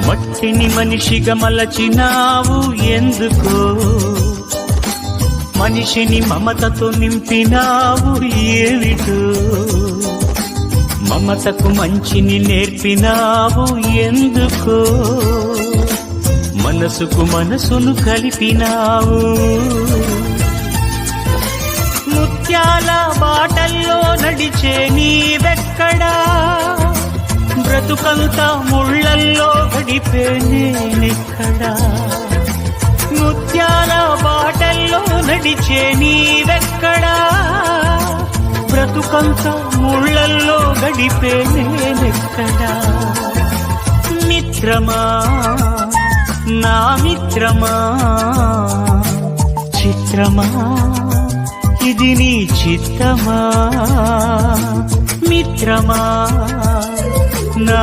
మట్టిని మనిషిగా మలచినావు ఎందుకో, మనిషిని మమతతో నింపినావు ఏమిటో, మమతకు మంచిని నేర్పినావు ఎందుకో, మనసుకు మనసును కలిపినావు. ముత్యాల బాటల్లో నడిచే నీవెక్కడా, బ్రతుకంతా ముళ్ళల్లో గడిపే నేనెక్కడా. ముత్యాల బాటల్లో నడిచే నీవెక్కడా, బ్రతుకంతా ముళ్ళల్లో గడిపే నేనెక్కడా. మిత్రమా నా మిత్రమా, చిత్రమా ఇది నీ చిత్తమా. మిత్రమా నా